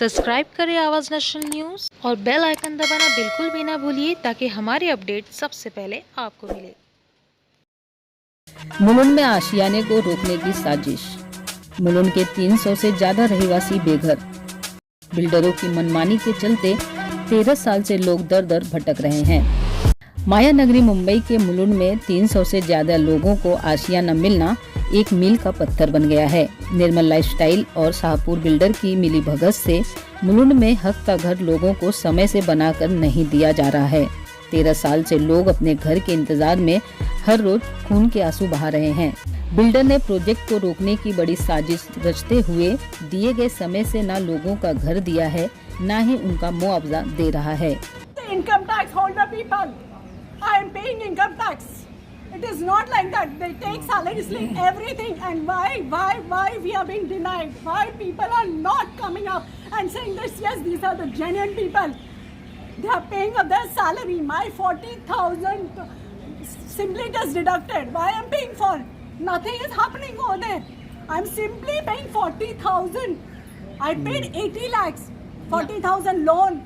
Subscribe करें आवाज़ national news और बेल आइकन दबाना बिल्कुल भी ना भूलिए ताकि हमारे अपडेट सबसे पहले आपको मिले। मुलुंड में आशियाने को रोकने की साजिश। मुलुंड के 300 से ज्यादा रहिवासी बेघर। बिल्डरों की मनमानी के चलते 13 साल से लोग दर दर भटक रहे हैं। माया नगरी मुंबई के मुलुंड में 300 से ज्यादा लोगों को आशियाना मिलना एक मील का पत्थर बन गया है। निर्मल लाइफस्टाइल और शाहपुर बिल्डर की मिलीभगत से मुलुंड में हक का घर लोगों को समय से बनाकर नहीं दिया जा रहा है। 13 साल से लोग अपने घर के इंतजार में हर रोज खून के आंसू बहा रहे हैं। बिल्डर ने प्रोजेक्ट को रोकने की बड़ी साजिश रचते हुए दिए गए समय से न लोगों का घर दिया है, न ही उनका मुआवजा दे रहा है। Income tax holder people, I am paying income tax. It is not like that. They take salary slip, everything, and why we are being denied? Why people are not coming up and saying this? Yes, these are the genuine people. They are paying up their salary. My 40,000 simply just deducted. Why I am paying for? Nothing is happening over there. I am simply paying 40,000. I paid 80 lakhs, 40,000 loan,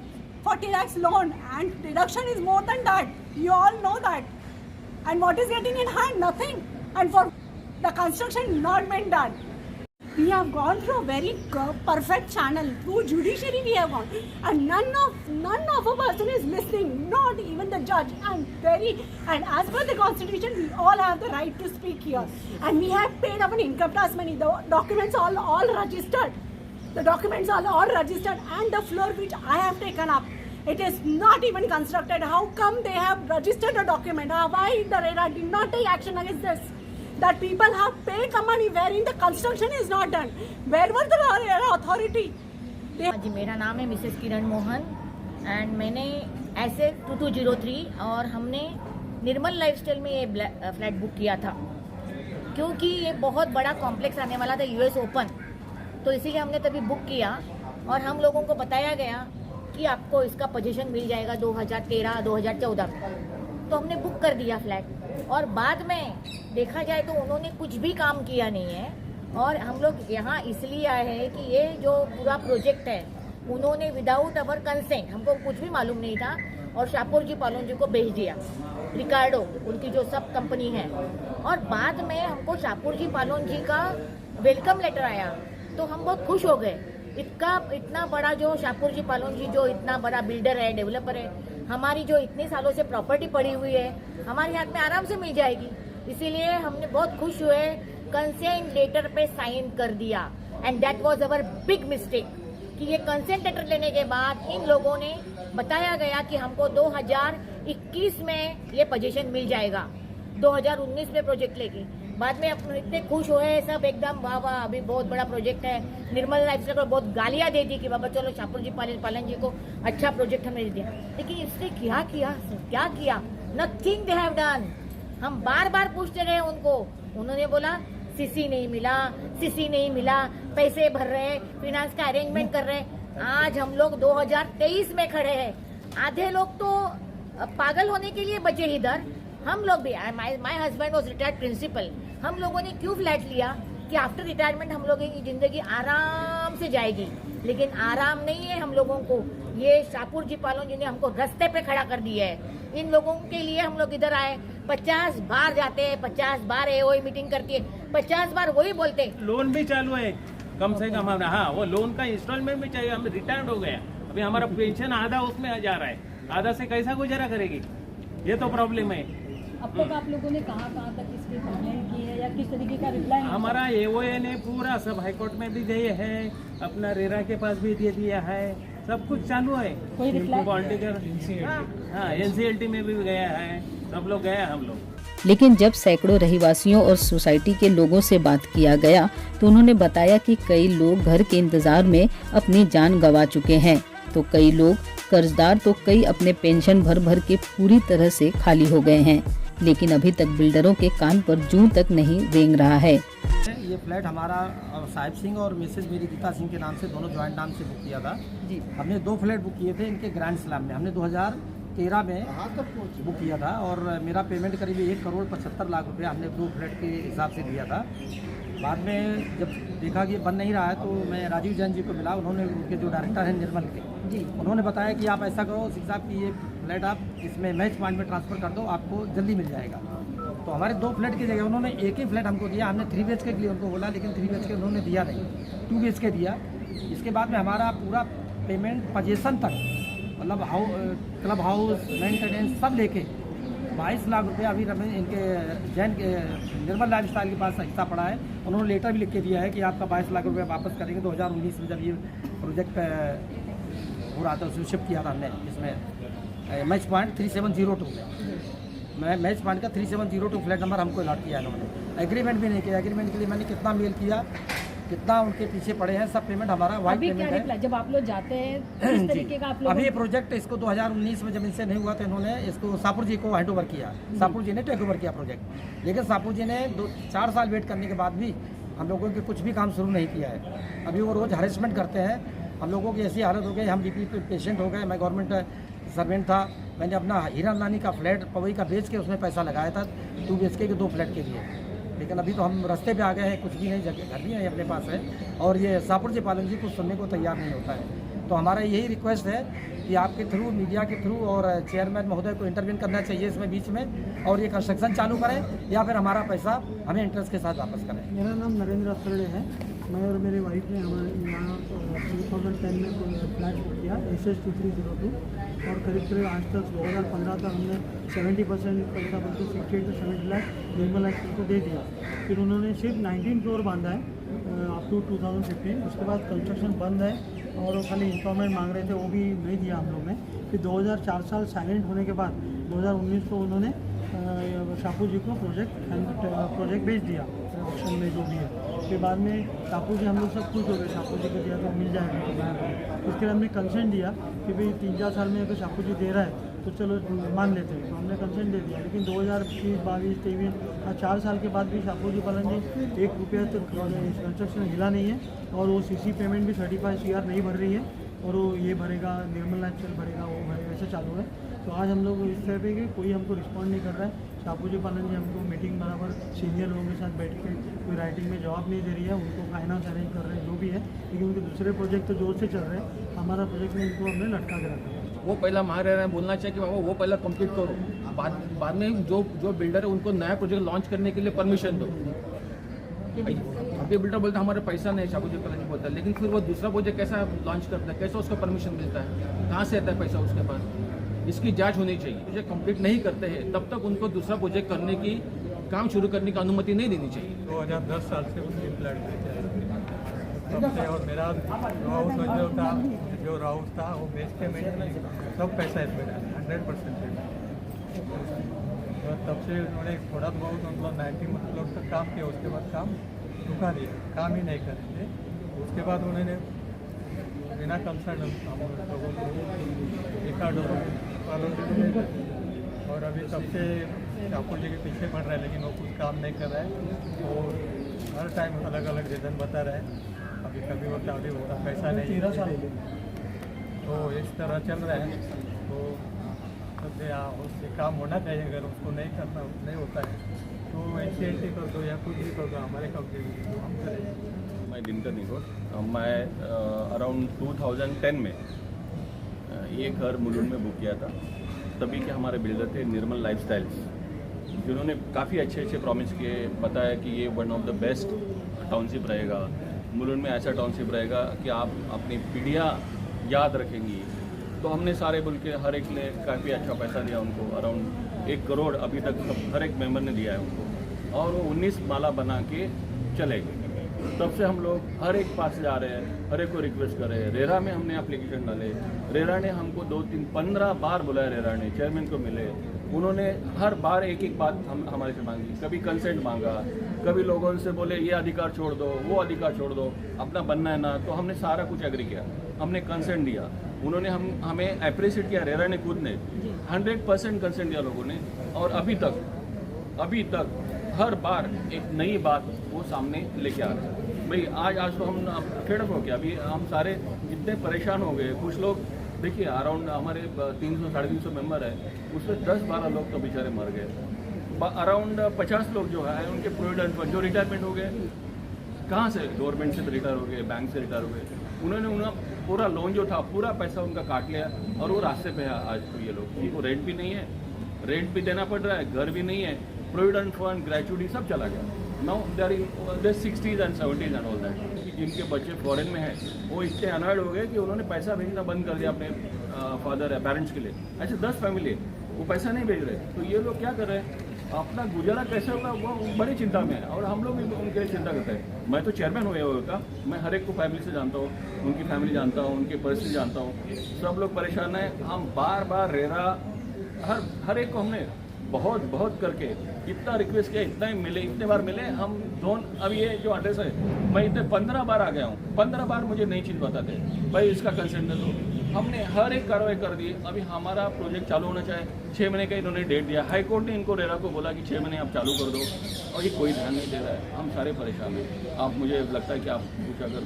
40 lakhs loan, and deduction is more than that. You all know that. And what is getting in hand? Nothing. And for the construction not been done. We have gone through a very perfect channel. Through judiciary we have gone. And none of a person is listening. Not even the judge. And as per the constitution, we all have the right to speak here. And we have paid our income tax money. The documents all registered. The documents are all registered. And the floor which I have taken up, it is not even constructed. How come they have registered a document? Why the RERA did not take action against this? That people have paid the money wherein the construction is not done. Where were the RERA authority? जी, मेरा नाम है Mrs Kiran Mohan and मैंने ऐसे 2203 और हमने निर्मल lifestyle में ये flat book किया था क्योंकि ये बहुत बड़ा कॉम्प्लेक्स आने वाला था यूएस ओपन, तो इसीलिए हमने तभी बुक किया और हम लोगों को बताया गया कि आपको इसका पोजीशन मिल जाएगा 2013-2014 में। तो हमने बुक कर दिया फ्लैट और बाद में देखा जाए तो उन्होंने कुछ भी काम किया नहीं है और हम लोग यहाँ इसलिए आए हैं कि ये जो पूरा प्रोजेक्ट है उन्होंने विदाउट अवर कंसेंट, हमको कुछ भी मालूम नहीं था, और शाहपुर जी पालोन जी को भेज दिया, रिकार्डो उनकी जो सब कंपनी है, और बाद में हमको शाहपुर जी पालोन जी का वेलकम लेटर आया तो हम बहुत खुश हो गए। इतना बड़ा जो शाहपुर जी पालोन जी जो इतना बड़ा बिल्डर है, डेवलपर है, हमारी जो इतने सालों से प्रॉपर्टी पड़ी हुई है हमारे हाथ में आराम से मिल जाएगी, इसीलिए हमने बहुत खुश हुए, कंसेंट लेटर पे साइन कर दिया। And that was our big mistake कि ये कंसेंट लेटर लेने के बाद इन लोगों ने बताया गया कि हमको 2021 में ये पोजीशन मिल जाएगा, 2019 में प्रोजेक्ट लेके। बाद में अपन इतने खुश हुए सब एकदम, वाह वाह अभी बहुत बड़ा प्रोजेक्ट है। निर्मल लाइफस्टाइल को बहुत गालियां दे दी कि बाबा चलो शाहपुर जी पालन जी को अच्छा प्रोजेक्ट हमने दिया, लेकिन इसने क्या किया? Nothing they have done. हम बार बार पूछते रहे उनको, उन्होंने बोला सीसी नहीं मिला, पैसे भर रहे, फाइनेंस का अरेंजमेंट कर रहे। आज हम लोग 2023 में खड़े हैं, आधे लोग तो पागल होने के लिए बचे इधर, हम लोग भी। My husband was retired principal. हम लोगों ने क्यों फ्लैट लिया कि आफ्टर रिटायरमेंट हम लोगों की जिंदगी आराम से जाएगी, लेकिन आराम नहीं है हम लोगों को। ये शाहपुर जी पालोन जी ने हमको रास्ते पे खड़ा कर दिया है। इन लोगों के लिए हम लोग इधर आए, 50 बार जाते हैं, 50 बार एओई मीटिंग करती है, 50 बार वही बोलते हैं। लोन भी चालू है कम से कम हमारा, हाँ वो लोन का इंस्टॉलमेंट भी चाहिए। हम रिटायर्ड हो गया, अभी हमारा पेंशन आधा उसमें जा रहा है, आधा से कैसा गुजारा करेगी, ये तो प्रॉब्लम है। अब तक आप लोगों ने कहाँ तक इसकी कंप्लेंट की है या किस तरीके का रिप्लाई? हमारा एओए ने पूरा सब हाईकोर्ट में भी दिए है, अपना रेरा के पास भी दे दिया है, सब कुछ चालू है। कोई रिप्लाई? हाँ एनसीएलटी में भी गया है, सब लोग गए हम लोग। लेकिन जब सैकड़ों रहिवासियों और सोसाइटी के लोगों से बात किया गया तो उन्होंने बताया कि कई लोग घर के इंतजार में अपनी जान गंवा चुके हैं, तो कई लोग कर्जदार, तो कई अपने पेंशन भर के पूरी तरह से खाली हो गए हैं। लेकिन अभी तक बिल्डरों के कान पर जूं तक नहीं रेंग रहा है। ये फ्लैट हमारा साहिब सिंह और मिसेज मेरी गीता सिंह के नाम से, दोनों ज्वाइंट नाम से बुक किया था जी। हमने 2 फ्लैट बुक किए थे इनके ग्रैंड स्लैम में, हमने 2013 में बुक किया था और मेरा पेमेंट करीब 1 करोड़ 75 लाख रुपया हमने 2 फ्लैट के हिसाब से दिया था। बाद में जब देखा कि बन नहीं रहा है तो मैं राजीव जैन जी को मिला, उन्होंने उनके जो डायरेक्टर हैं निर्मल के जी, उन्होंने बताया कि आप ऐसा करो सिंह साहब कि ये फ्लैट आप इसमें मैच पॉइंट में ट्रांसफ़र कर दो, आपको जल्दी मिल जाएगा। तो हमारे 2 फ्लैट की जगह उन्होंने एक ही फ्लैट हमको दिया। हमने 3 BHK के लिए उनको बोला, लेकिन 3 BHK उन्होंने दिया नहीं, 2 BHK दिया। इसके बाद में हमारा पूरा पेमेंट पोजीशन तक, मतलब क्लब हाउस मेंटेनेंस सब लेके 22 लाख रुपया अभी रमेश इनके जैन के निर्मल लाइफ स्टाइल के पास हिस्सा पड़ा है। उन्होंने लेटर भी लिख के दिया है कि आपका 22 लाख रुपया वापस करेंगे। 2019 में जब ये प्रोजेक्ट हो रहा था उसमें शिफ्ट किया था हमने, इसमें मैच पॉइंट 3702 में मैच पॉइंट का 3702 फ्लैट नंबर हमको अलॉट किया इन्होंने। एग्रीमेंट भी नहीं किया। एग्रीमेंट के लिए मैंने कितना मेल किया, कितना उनके पीछे पड़े हैं, सब पेमेंट हमारा वाइट पेमेंट है। जब आप लोग जाते हैं किस तरीके का आप लोग? अभी ये प्रोजेक्ट इसको 2019 में जब इनसे नहीं हुआ तो इन्होंने इसको सापुर जी को हैंड ओवर किया। सापुर जी ने टेक ओवर किया प्रोजेक्ट, लेकिन सापुर जी ने 4 साल वेट करने के बाद भी हम लोगों के कुछ भी काम शुरू नहीं किया है। अभी वो रोज़ हरेसमेंट करते हैं। हम लोगों की ऐसी हालत हो गई, हम बीपी पेशेंट हो गए। मैं गवर्नमेंट सर्वेंट था, मैंने अपना हीरा नानी का फ्लैट पवई का बेच के उसमें पैसा लगाया था 2 BHK के 2 फ्लैट के लिए। लेकिन अभी तो हम रास्ते पे आ गए हैं, कुछ भी नहीं, जगह घर भी नहीं अपने पास है। और ये सापुर जी पालन जी कुछ सुनने को तैयार नहीं होता है। तो हमारा यही रिक्वेस्ट है कि आपके थ्रू, मीडिया के थ्रू और चेयरमैन महोदय को इंटरवीन करना चाहिए इसमें बीच में, और ये कंस्ट्रक्शन चालू करें या फिर हमारा पैसा हमें इंटरेस्ट के साथ वापस करें। मेरा नाम नरेंद्र अफसरडे है। मैं और मेरी वाइफ ने हमारे यहाँ 2010 में फ्लैट बुक किया SS 2302, और करीब आज तक 2015 तक हमने 70% पैसा बल्कि 68 से 70 लाख निर्मल को दे दिया। फिर उन्होंने सिर्फ 19 फ्लोर बांधा है अप टू 2015। उसके बाद कंस्ट्रक्शन बंद है और वो खाली इंस्टॉलमेंट मांग रहे थे, वो भी नहीं दिया हम लोग ने। फिर 2004 साल साइलेंट होने के बाद 2019 को उन्होंने सापू जी को प्रोजेक्ट भेज दिया ऑप्शन में जो भी है। फिर बाद में सापू जी हम लोग सब खुश हो गए, सापू जी को दिया तो मिल जाएगा। उसके बाद हमने कंसेंट दिया कि भाई 3-4 साल में अगर सापू जी दे रहा है तो चलो मान लेते हैं, तो हमने कंसेंट दे दिया। लेकिन 2021, 22, 23 और 4 साल के बाद भी सापू जी पालन जी 1 रुपया तक कंस्ट्रक्शन हिला नहीं है, और वो CC पेमेंट भी 35 CR नहीं भर रही है, और वो ये भरेगा, निर्मल लाइफ भरेगा, वो भरेगा, ऐसा चालू है। तो आज हम लोग इस तरह पे कि कोई हमको रिस्पॉन्ड नहीं कर रहा है। सापू जी पालन जी हमको मीटिंग बराबर सीनियर लोगों के साथ बैठ के कोई राइटिंग में जवाब नहीं दे रही है, उनको फाइनेंस अरेंज कर रहे हैं जो भी है, लेकिन उनके दूसरे प्रोजेक्ट तो जोर से चल रहे हैं। हमारा प्रोजेक्ट में इनको हमने लटका के रखा है। वो पहला हमारे रहे हैं बोलना चाहिए कि बाबा वो पहला कंप्लीट करो, बाद में जो बिल्डर है उनको नया प्रोजेक्ट लॉन्च करने के लिए परमिशन दो। अभी बिल्डर बोलता है हमारे पैसा नहीं, सापू जी पालन जी बोलता है, लेकिन फिर वो दूसरा प्रोजेक्ट कैसा लॉन्च करता है, कैसे उसको परमिशन मिलता है, कहाँ से आता है पैसा उसके पास, इसकी जांच होनी चाहिए। प्रोजेक्ट कंप्लीट नहीं करते हैं तब तक उनको दूसरा प्रोजेक्ट करने की काम शुरू करने की अनुमति नहीं देनी चाहिए। 2010 साल से उसकी फ्लैट बेचा, और मेरा जो राउस था वो बेच के मैंने सब पैसा इसमें डाला 100%। तब से उन्होंने थोड़ा बहुत मतलब 90 मतलब तक काम किया, उसके बाद काम रुका दिया, काम ही नहीं करेंगे। उसके बाद उन्होंने बिना कंसर्न हम लोगों को रिकॉर्ड और अभी तब से ठाकुर जी के पीछे पड़ रहा है, लेकिन वो कुछ काम नहीं कर रहा है। वो हर टाइम अलग अलग रीज़न बता रहे हैं, अभी कभी होता अभी होता, पैसा नहीं, तो इस तरह चल रहा है। तो उससे काम होना चाहिए, अगर उसको नहीं करना नहीं होता है तो NCLT कर दो या कुछ भी कर दो, हमारे कब्जे में तो हम करेंगे। मैं दिनकर निकोट, मैं अराउंड 2010 में ये घर मुलुंड में बुक किया था। तभी के हमारे बिल्डर थे निर्मल लाइफस्टाइल्स, जिन्होंने काफ़ी अच्छे प्रॉमिस किए, बताया कि ये one of the best township रहेगा, मुलुंड में ऐसा टाउनशिप रहेगा कि आप अपनी पीढ़ियाँ याद रखेंगी। तो हमने सारे बोल के हर एक ने काफ़ी अच्छा पैसा दिया उनको, अराउंड 1 करोड़ अभी तक हर एक मेंबर ने दिया है उनको, और वो 19 माला बना के चले गए। तब से हम लोग हर एक पास जा रहे हैं, हर एक को रिक्वेस्ट कर रहे हैं। रेरा में हमने एप्लीकेशन डाले, रेरा ने हमको 2-3-15 बार बुलाया, रेरा ने चेयरमैन को मिले, उन्होंने हर बार एक बात हमारे से मांगी, कभी कंसेंट मांगा, कभी लोगों से बोले ये अधिकार छोड़ दो, वो अधिकार छोड़ दो, अपना बनना है ना। तो हमने सारा कुछ एग्री किया, हमने कंसेंट दिया, उन्होंने हमें अप्रिशिएट किया, रेरा ने खुद ने 100% कंसेंट दिया लोगों ने। और अभी तक हर बार एक नई बात वो सामने लेके आ रहे हैं। भाई आज तो हम फेडअप हो गया, अभी हम सारे इतने परेशान हो गए। कुछ लोग देखिए अराउंड हमारे 300-350 मेंबर है, उसमें 10-12 लोग तो बेचारे मर गए। अराउंड 50 लोग जो है उनके प्रोविडेंट फंड जो रिटायरमेंट हो गए, कहाँ से? गवर्नमेंट से रिटायर हो गए, बैंक से रिटायर हो गए। उन्होंने उनका पूरा लोन जो था पूरा पैसा उनका काट लिया और वो रास्ते पे है आज। तो ये लोग, उनको रेंट भी नहीं है, रेंट भी देना पड़ रहा है, घर भी नहीं है, प्रोविडेंट फंड, ग्रेचुटी सब चला गया। Now they are in 60s and 70s and all that. जिनके बच्चे फॉरेन में हैं वो इतने अनॉयड हो गए कि उन्होंने पैसा भेजना बंद कर दिया अपने फादर है पेरेंट्स के लिए। ऐसे 10 फैमिली है, वो पैसा नहीं भेज रहे। तो ये लोग क्या कर रहे हैं, अपना गुजारा कैसे होगा वो बड़ी चिंता में है और हम लोग भी उनके लिए चिंता करते हैं। मैं तो चेयरमैन हुए हुए का, मैं हर एक को फैमिली से जानता हूँ, उनकी फैमिली जानता हूँ, उनकी परिस्थिति जानता हूँ, सब लोग परेशान हैं। हम बार बार रेरा हर एक को हमने बहुत करके इतना रिक्वेस्ट किया, इतना ही मिले, इतने बार मिले हम दोनों। अब ये जो एड्रेस है मैं इतने 15 बार आ गया हूँ, 15 बार मुझे नई चीज़ बताते भाई इसका कंसेंट दे दो। हमने हर एक कार्रवाई कर दी। अभी हमारा प्रोजेक्ट चालू होना चाहिए, 6 महीने का इन्होंने डेट दिया। हाई कोर्ट ने इनको रेरा को बोला कि 6 महीने आप चालू कर दो और ये कोई ध्यान नहीं दे रहा है। हम सारे परेशान हैं। आप मुझे लगता है कि आप कुछ अगर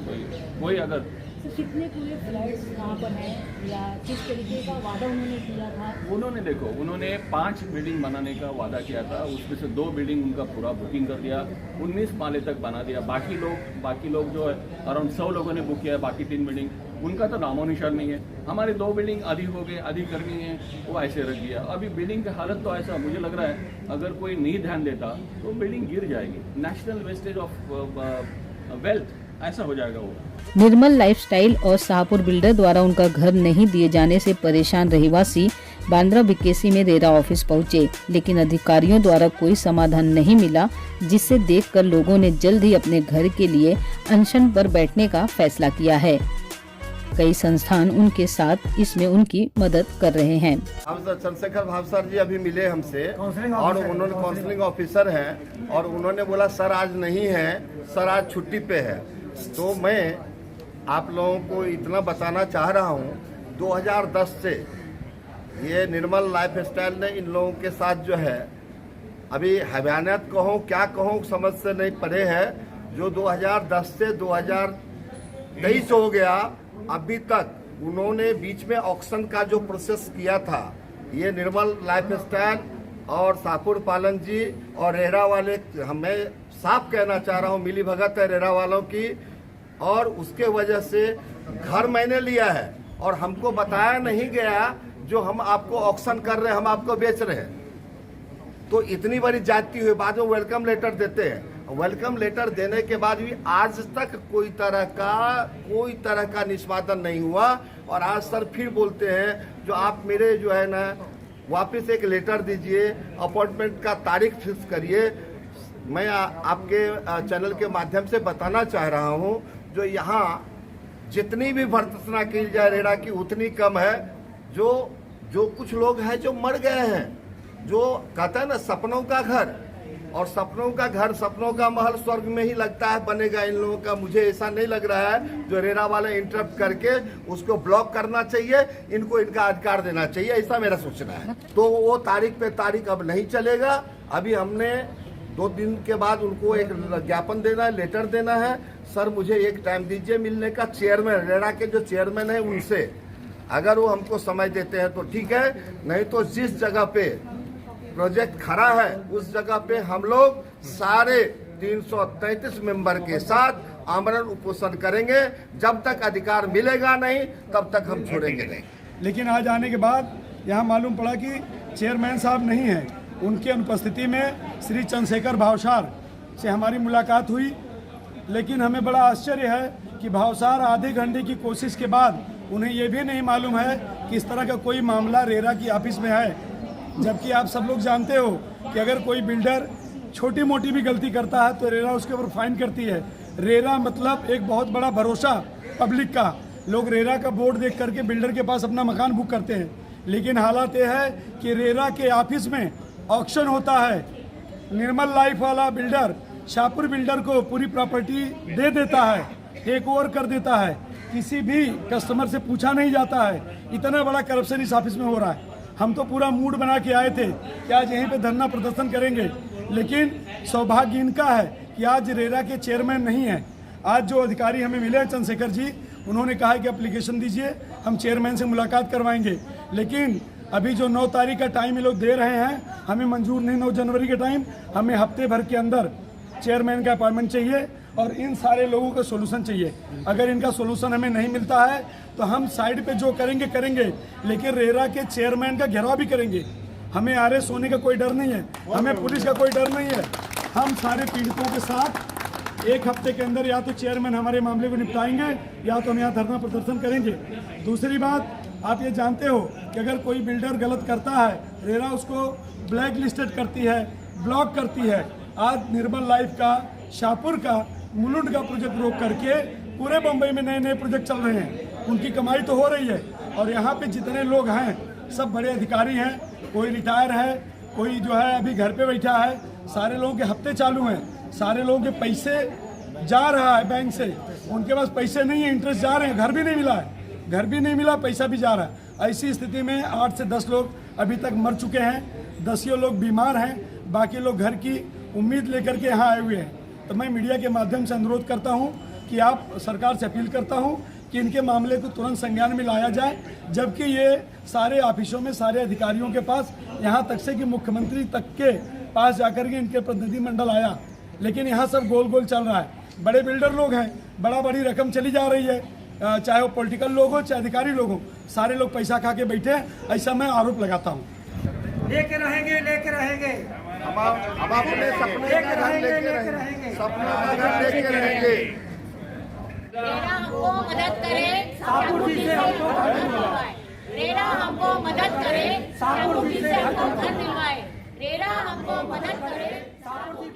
कोई अगर कितने पूरे फ्लैट्स वहाँ पर हैं या किस तरीके का वादा उन्होंने किया था? उन्होंने देखो, उन्होंने 5 बिल्डिंग बनाने का वादा किया था, उसमें से 2 बिल्डिंग उनका पूरा बुकिंग कर दिया, 19 माले तक बना दिया। बाकी लोग जो है अराउंड 100 लोगों ने बुक किया है, बाकी 3 बिल्डिंग उनका तो नामो निशान नहीं है। हमारे 2 बिल्डिंग आधी हो गए, आधी करनी है, वो ऐसे रख दिया। अभी बिल्डिंग की हालत तो ऐसा मुझे लग रहा है अगर कोई नहीं ध्यान देता तो बिल्डिंग गिर जाएगी। नेशनल वेस्टेज ऑफ वेल्थ ऐसा हो जाएगा वो। निर्मल लाइफस्टाइल और शाहपुर बिल्डर द्वारा उनका घर नहीं दिए जाने से परेशान रहवासी बांद्रा बीकेसी में रेरा ऑफिस पहुंचे, लेकिन अधिकारियों द्वारा कोई समाधान नहीं मिला, जिससे देखकर लोगों ने जल्द ही अपने घर के लिए अनशन पर बैठने का फैसला किया है। कई संस्थान उनके साथ इसमें उनकी मदद कर रहे हैं। हम चंद्रशेखर भावसर जी अभी मिले हमसे और उन्होंने काउंसलिंग ऑफिसर हैं और उन्होंने बोला सर आज नहीं है, सर आज छुट्टी पे है। तो मैं आप लोगों को इतना बताना चाह रहा हूँ, 2010 से ये निर्मल लाइफस्टाइल ने इन लोगों के साथ जो है अभी हवानियत कहूँ क्या कहूँ समझ से नहीं पड़े है, जो 2010 से 2023 हो गया अभी तक उन्होंने बीच में ऑक्शन का जो प्रोसेस किया था, ये निर्मल लाइफस्टाइल और शाहपुर पालन जी और रेरा वाले, मैं साफ कहना चाह रहा हूँ मिली भगत है रेरा वालों की, और उसके वजह से घर मैंने लिया है और हमको बताया नहीं गया जो हम आपको ऑक्शन कर रहे हैं, हम आपको बेच रहे हैं। तो इतनी बड़ी जाती हुई बाद में वेलकम लेटर देते हैं, वेलकम लेटर देने के बाद भी आज तक कोई तरह का निष्पादन नहीं हुआ। और आज सर फिर बोलते हैं जो आप मेरे जो है ना वापस एक लेटर दीजिए, अपॉइंटमेंट का तारीख फिक्स करिए। मैं आपके चैनल के माध्यम से बताना चाह रहा हूं, जो यहाँ जितनी भी भर्त्सना की जाए रेरा की उतनी कम है। जो कुछ लोग हैं जो मर गए हैं, जो कहते हैं ना सपनों का घर, और सपनों का घर, सपनों का महल स्वर्ग में ही लगता है बनेगा इन लोगों का। मुझे ऐसा नहीं लग रहा है जो रेरा वाले इंटरप्ट करके उसको ब्लॉक करना चाहिए, इनको इनका अधिकार देना चाहिए, ऐसा मेरा सोचना है। तो वो तारीख पे तारीख अब नहीं चलेगा। अभी हमने 2 दिन के बाद उनको एक ज्ञापन देना है, लेटर देना है। सर मुझे एक टाइम दीजिए मिलने का, चेयरमैन रेरा के जो चेयरमैन है उनसे, अगर वो हमको समय देते हैं तो ठीक है, नहीं तो जिस जगह पे प्रोजेक्ट खड़ा है उस जगह पे हम लोग सारे 333 मेंबर के साथ आमरण उपोषण करेंगे। जब तक अधिकार मिलेगा नहीं तब तक हम छोड़ेंगे नहीं। लेकिन आज आने के बाद यहाँ मालूम पड़ा कि चेयरमैन साहब नहीं हैं। उनकी अनुपस्थिति में श्री चंद्रशेखर भावसार से हमारी मुलाकात हुई, लेकिन हमें बड़ा आश्चर्य है कि भावसार आधे घंटे की कोशिश के बाद उन्हें ये भी नहीं मालूम है कि इस तरह का कोई मामला रेरा की ऑफिस में है। जबकि आप सब लोग जानते हो कि अगर कोई बिल्डर छोटी मोटी भी गलती करता है तो रेरा उसके ऊपर फाइन करती है। रेरा मतलब एक बहुत बड़ा भरोसा पब्लिक का। लोग रेरा का बोर्ड देख करके बिल्डर के पास अपना मकान बुक करते हैं, लेकिन हालात ये है कि रेरा के ऑफिस में ऑक्शन होता है। निर्मल लाइफ वाला बिल्डर शाहपुर बिल्डर को पूरी प्रॉपर्टी दे देता है, टेक ओवर कर देता है, किसी भी कस्टमर से पूछा नहीं जाता है। इतना बड़ा करप्शन इस ऑफिस में हो रहा है। हम तो पूरा मूड बना के आए थे कि आज यहीं पे धरना प्रदर्शन करेंगे, लेकिन सौभाग्य इनका है कि आज रेरा के चेयरमैन नहीं है। आज जो अधिकारी हमें मिले चंद्रशेखर जी, उन्होंने कहा है कि एप्लीकेशन दीजिए, हम चेयरमैन से मुलाकात करवाएंगे। लेकिन अभी जो 9 तारीख का टाइम ये लोग दे रहे हैं, हमें मंजूर नहीं। 9 जनवरी का टाइम, हमें हफ्ते भर के अंदर चेयरमैन का अपॉइंटमेंट चाहिए और इन सारे लोगों का सोल्यूशन चाहिए। अगर इनका सोल्यूशन हमें नहीं मिलता है तो हम साइड पे जो करेंगे करेंगे, लेकिन रेरा के चेयरमैन का घेराव भी करेंगे। हमें आरएस्ट होने का कोई डर नहीं है, हमें पुलिस का कोई डर नहीं है। हम सारे पीड़ितों के साथ 1 हफ्ते के अंदर या तो चेयरमैन हमारे मामले को निपटाएंगे या तो हम यहाँ धरना प्रदर्शन करेंगे। दूसरी बात, आप ये जानते हो कि अगर कोई बिल्डर गलत करता है, रेरा उसको ब्लैक लिस्टेड करती है, ब्लॉक करती है। आज निर्मल लाइफ का, शाहपुर का, मुलुंड का प्रोजेक्ट रोक करके पूरे बम्बई में नए नए प्रोजेक्ट चल रहे हैं। उनकी कमाई तो हो रही है और यहाँ पे जितने लोग हैं सब बड़े अधिकारी हैं, कोई रिटायर है, कोई जो है अभी घर पे बैठा है। सारे लोगों के हफ्ते चालू हैं, सारे लोगों के पैसे जा रहा है बैंक से, उनके पास पैसे नहीं है, इंटरेस्ट जा रहे हैं, घर भी नहीं मिला है, घर भी नहीं मिला, पैसा भी जा रहा है। ऐसी स्थिति में 8 से 10 लोग अभी तक मर चुके हैं, 10 लोग बीमार हैं, बाकी लोग घर की उम्मीद लेकर के यहाँ आए हुए हैं। तो मैं मीडिया के माध्यम से अनुरोध करता हूँ कि आप सरकार से अपील करता हूँ कि इनके मामले को तुरंत संज्ञान में लाया जाए, जबकि ये सारे ऑफिसों में सारे अधिकारियों के पास, यहाँ तक से कि मुख्यमंत्री तक के पास जाकर के इनके प्रतिनिधिमंडल आया, लेकिन यहाँ सब गोल गोल चल रहा है। बड़े बिल्डर लोग हैं, बड़ी रकम चली जा रही है, चाहे वो पॉलिटिकल लोग हो चाहे अधिकारी लोग हो, सारे लोग पैसा खा के बैठे हैं, ऐसा मैं आरोप लगाता हूँ। लेके रहेंगे, लेके रहेंगे, हम अपने सपने का घर लेके रहेंगे, सपनों का घर लेके रहेंगे। रेरा हमको मदद करे, शाहपुर जी से हमको घर दिलवाए। रेरा हमको मदद करे, शाहपुर जी से हमको घर दिलवाए। रेरा हमको मदद करे, शाहपुर जी